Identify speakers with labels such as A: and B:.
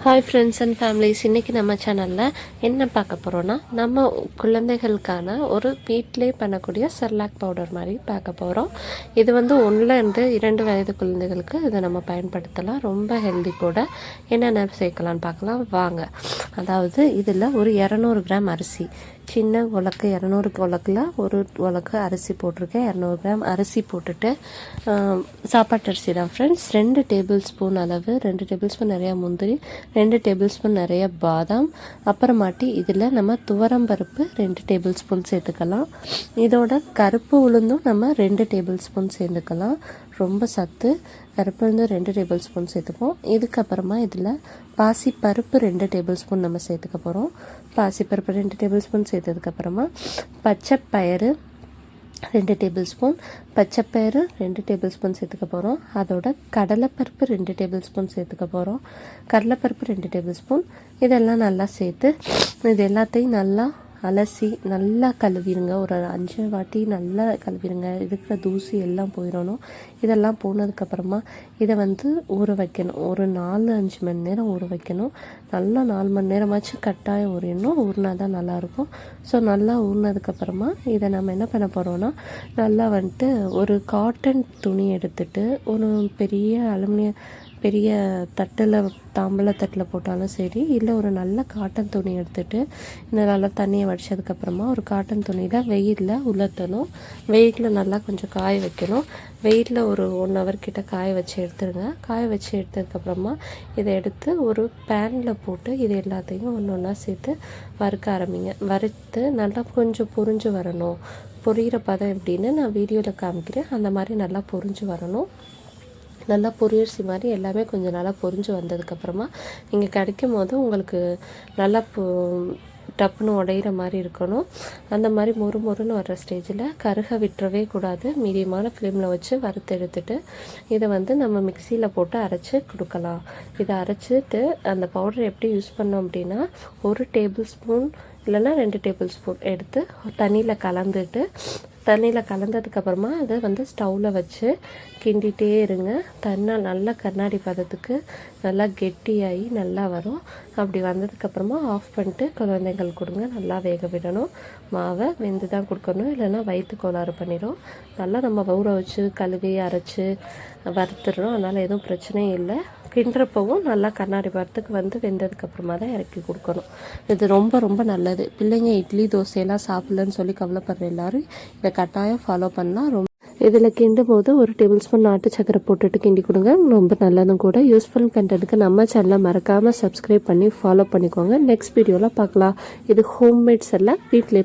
A: Hi friends and families, இன்றைக்கி நம்ம சேனலில் என்ன பார்க்க போகிறோன்னா, நம்ம குழந்தைகளுக்கான ஒரு வீட்டிலே பண்ணக்கூடிய செர்லாக் பவுடர் மாதிரி பார்க்க போகிறோம். இது வந்து 1-2 வயது குழந்தைகளுக்கு இதை நம்ம பயன்படுத்தலாம். ரொம்ப ஹெல்தி கூட. என்னென்ன சேர்க்கலான்னு பார்க்கலாம் வாங்க. அதாவது இதில் ஒரு 200 கிராம் அரிசி, சின்ன உலக்கு 200 உலக்கில் ஒரு உலக்கு அரிசி போட்டிருக்கேன். 200 கிராம் அரிசி போட்டுட்டு, சாப்பாட்டு அரிசி தான் ஃப்ரெண்ட்ஸ். 2 டேபிள் ஸ்பூன் அளவு, 2 டேபிள் ஸ்பூன் நிறையா முந்திரி, 2 டேபிள் ஸ்பூன் நிறைய பாதாம், அப்புறமாட்டி இதில் நம்ம துவரம்பருப்பு 2 டேபிள் ஸ்பூன் சேர்த்துக்கலாம். இதோட கருப்பு உளுந்தும் நம்ம 2 டேபிள் ஸ்பூன் சேர்த்துக்கலாம். ரொம்ப சத்து. கருப்பு உளுந்து 2 டேபிள் ஸ்பூன் சேர்த்துப்போம். இதுக்கப்புறமா இதில் பாசிப்பருப்பு 2 டேபிள் ஸ்பூன் நம்ம சேர்த்துக்க போகிறோம். பாசிப்பருப்பு 2 டேபிள் ஸ்பூன் சேர்த்ததுக்கப்புறமா பச்சை பயிறு 2 டேபிள் ஸ்பூன், பச்சைப்பயிறு 2 டேபிள் ஸ்பூன் சேர்த்துக்க போகிறோம். அதோட கடலைப்பருப்பு 2 டேபிள் ஸ்பூன் சேர்த்துக்க போகிறோம். கடலைப்பருப்பு 2 டேபிள் ஸ்பூன். இதெல்லாம் நல்லா சேர்த்து இது எல்லாத்தையும் நல்லா அலசி நல்லா கழுவிடுங்க. ஒரு 5 வாட்டி நல்லா கழுவிடுங்க. இருக்கிற தூசி எல்லாம் போயிடணும். இதெல்லாம் போனதுக்கப்புறமா இதை வந்து ஊற வைக்கணும். ஒரு 4-5 மணி நேரம் ஊற வைக்கணும். நல்லா 4 மணி நேரமாச்சு கட்டாயம் ஊறிடணும். ஊறினா தான் நல்லாயிருக்கும். ஸோ நல்லா ஊறினதுக்கப்புறமா இதை நம்ம என்ன பண்ண போகிறோன்னா, நல்லா வந்துட்டு ஒரு காட்டன் துணி எடுத்துகிட்டு, ஒரு பெரிய தட்டில், தாம்பல தட்டில் போட்டாலும் சரி, இல்லை ஒரு நல்ல காட்டன் துணி எடுத்துகிட்டு இந்த நல்லா தண்ணியை வடித்ததுக்கப்புறமா ஒரு காட்டன் துணியில் வெயிலில் உலர்த்தணும். வெயிலில் நல்லா கொஞ்சம் காய வைக்கணும். வெயிலில் ஒரு 1 ஹவர் கிட்ட காய வச்சு எடுத்துருங்க. காய வச்சு எடுத்ததுக்கப்புறமா இதை எடுத்து ஒரு பேனில் போட்டு இது எல்லாத்தையும் ஒன்று ஒன்றா சேர்த்து வறுக்க ஆரம்பிங்க. வறுத்து நல்லா கொஞ்சம் பொரிஞ்சு வரணும். பொரியிற பதம் எப்படின்னு நான் வீடியோவில் காமிக்கிறேன். அந்த மாதிரி நல்லா பொரிஞ்சு வரணும். நல்லா பொரியரிசி மாதிரி எல்லாமே கொஞ்சம் நல்லா பொரிஞ்சு வந்ததுக்கப்புறமா நீங்கள் கிடைக்கும் போது உங்களுக்கு நல்லா டப்புன்னு உடையிற மாதிரி இருக்கணும். அந்த மாதிரி மொறுன்னு வர்ற ஸ்டேஜில் கருக விட்டுறவே கூடாது. மீடியமான ஃப்ளேமில் வச்சு வறுத்து எடுத்துட்டு இதை வந்து நம்ம மிக்சியில் போட்டு அரைச்சி கொடுக்கலாம். இதை அரைச்சிட்டு அந்த பவுடர் எப்படி யூஸ் பண்ணோம் அப்படின்னா, 1 டேபிள் ஸ்பூன் இல்லைன்னா 2 டேபிள் ஸ்பூன் எடுத்து தண்ணியில் கலந்ததுக்கப்புறமா அதை வந்து ஸ்டவ்வில் வச்சு கிண்டிகிட்டே இருங்க. நல்லா கண்ணாடி பதத்துக்கு நல்லா கெட்டியாகி நல்லா வரும். அப்படி வந்ததுக்கப்புறமா ஆஃப் பண்ணிட்டு குழந்தைகள் கொடுங்க. நல்லா வேக விடணும். மாவை வெந்து தான் கொடுக்கணும், இல்லைன்னா வயிற்று கோளாறு பண்ணிடும். நல்லா நம்ம ஊற வச்சு கழுவி அரைச்சி வறுத்துடுறோம். அதனால் எதுவும் பிரச்சனையும் இல்லை. கிண்டுறப்பவும் நல்லா கண்ணாடி பதத்துக்கு வந்து வெந்ததுக்கப்புறமா தான் இறக்கி கொடுக்கணும். இது ரொம்ப ரொம்ப நல்லது. பிள்ளைங்க இட்லி தோசையெல்லாம் சாப்பிட்லன்னு சொல்லி கவலைப்படுற எல்லாரும் இதை கட்டாயம் ஃபாலோ பண்ணலாம். இதில் கிண்டும் போது 1 டேபிள் ஸ்பூன் நாட்டு சக்கரை போட்டுட்டு கிண்டி கொடுங்க. ரொம்ப நல்லதும் கூட. யூஸ்ஃபுல் கண்டென்ட்டுக்கு நம்ம சேனலை மறக்காமல் சப்ஸ்கிரைப் பண்ணி ஃபாலோ பண்ணிக்கோங்க. நெக்ஸ்ட் வீடியோவில் பார்க்கலாம். இது ஹோம்மேட் செர்லாக் வீட்டிலே